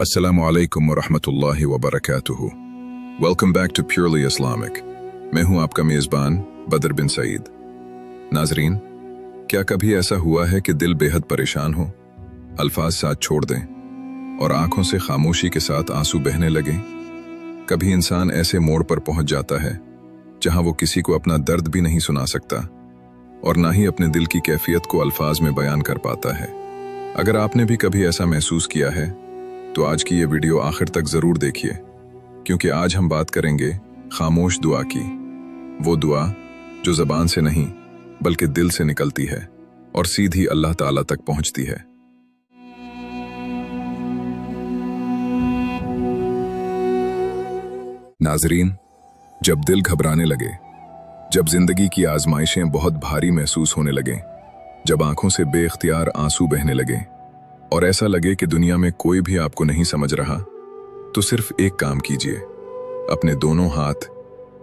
अस्सलामु अलैकुम वरहमतुल्लाहि वबरकातुहु। Welcome back to Purely Islamic. मैं हूं आपका मेज़बान बदर बिन सईद। नाजरीन, क्या कभी ऐसा हुआ है कि दिल बेहद परेशान हो, अल्फाज साथ छोड़ दें और आंखों से खामोशी के साथ आंसू बहने लगें? कभी इंसान ऐसे मोड़ पर पहुंच जाता है जहां वो किसी को अपना दर्द भी नहीं सुना सकता और ना ही अपने दिल की कैफियत को अल्फाज में बयान कर पाता है। अगर आपने भी कभी ऐसा महसूस किया है तो आज की ये वीडियो आखिर तक जरूर देखिए, क्योंकि आज हम बात करेंगे खामोश दुआ की। वो दुआ जो ज़बान से नहीं बल्कि दिल से निकलती है और सीधी अल्लाह ताला तक पहुंचती है। नाजरीन, जब दिल घबराने लगे, जब जिंदगी की आजमाइशें बहुत भारी महसूस होने लगें, जब आंखों से बेख्तियार आंसू बहने लगे और ऐसा लगे कि दुनिया में कोई भी आपको नहीं समझ रहा, तो सिर्फ एक काम कीजिए, अपने दोनों हाथ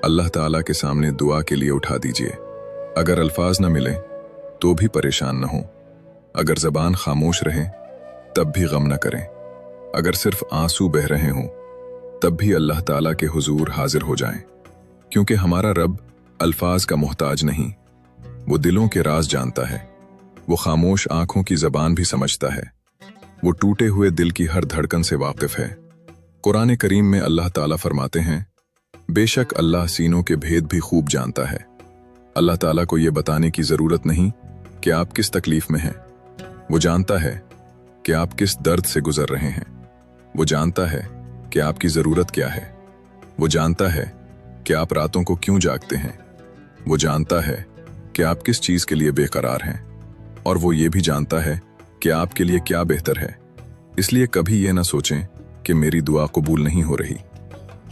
अल्लाह ताला के सामने दुआ के लिए उठा दीजिए। अगर अल्फाज न मिले तो भी परेशान न हो, अगर ज़बान खामोश रहे तब भी गम न करें, अगर सिर्फ आंसू बह रहे हों तब भी अल्लाह ताला के हुजूर हाजिर हो जाएं, क्योंकि हमारा रब अल्फाज का मोहताज नहीं, वो दिलों के राज जानता है। वो खामोश आंखों की ज़बान भी समझता है, वो टूटे हुए दिल की हर धड़कन से वाकिफ है। कुरान करीम में अल्लाह ताला फरमाते हैं, बेशक अल्लाह सीनों के भेद भी खूब जानता है। अल्लाह ताला को ये बताने की ज़रूरत नहीं कि आप किस तकलीफ में हैं, वो जानता है कि आप किस दर्द से गुजर रहे हैं, वो जानता है कि आपकी ज़रूरत क्या है, वो जानता है कि आप रातों को क्यों जागते हैं, वो जानता है कि आप किस चीज़ के लिए बेकरार हैं, और वो ये भी जानता है कि आपके लिए क्या बेहतर है। इसलिए कभी ये ना सोचें कि मेरी दुआ कबूल नहीं हो रही।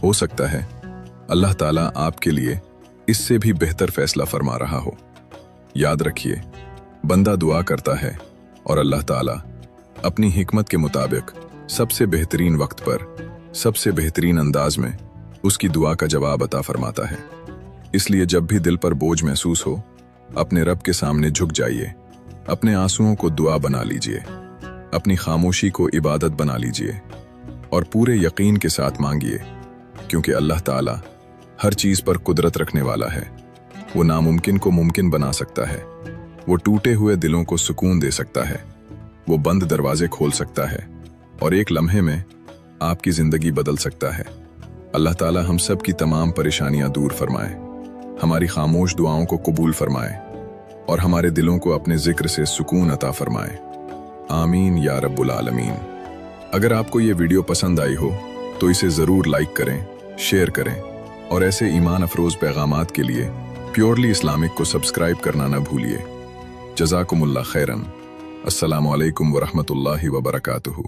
हो सकता है अल्लाह ताला आपके लिए इससे भी बेहतर फैसला फरमा रहा हो। याद रखिए, बंदा दुआ करता है और अल्लाह ताला अपनी हिकमत के मुताबिक सबसे बेहतरीन वक्त पर सबसे बेहतरीन अंदाज में उसकी दुआ का जवाब अता फरमाता है। इसलिए जब भी दिल पर बोझ महसूस हो, अपने रब के सामने झुक जाइए, अपने आंसुओं को दुआ बना लीजिए, अपनी खामोशी को इबादत बना लीजिए और पूरे यकीन के साथ मांगिए, क्योंकि अल्लाह ताला हर चीज़ पर कुदरत रखने वाला है। वो नामुमकिन को मुमकिन बना सकता है, वो टूटे हुए दिलों को सुकून दे सकता है, वो बंद दरवाजे खोल सकता है और एक लम्हे में आपकी ज़िंदगी बदल सकता है। अल्लाह ताला हम सब की तमाम परेशानियां दूर फरमाए, हमारी खामोश दुआओं को कबूल फरमाए और हमारे दिलों को अपने जिक्र से सुकून अता फरमाए। आमीन या रब्बुल आलमीन। अगर आपको ये वीडियो पसंद आई हो तो इसे ज़रूर लाइक करें, शेयर करें और ऐसे ईमान अफरोज़ पैगामात के लिए प्योरली इस्लामिक को सब्सक्राइब करना न भूलिए। जज़ाकुमुल्लाह खैरन। अस्सलामु अलैकुम वरहमतुल्लाहि वबरकातुहु।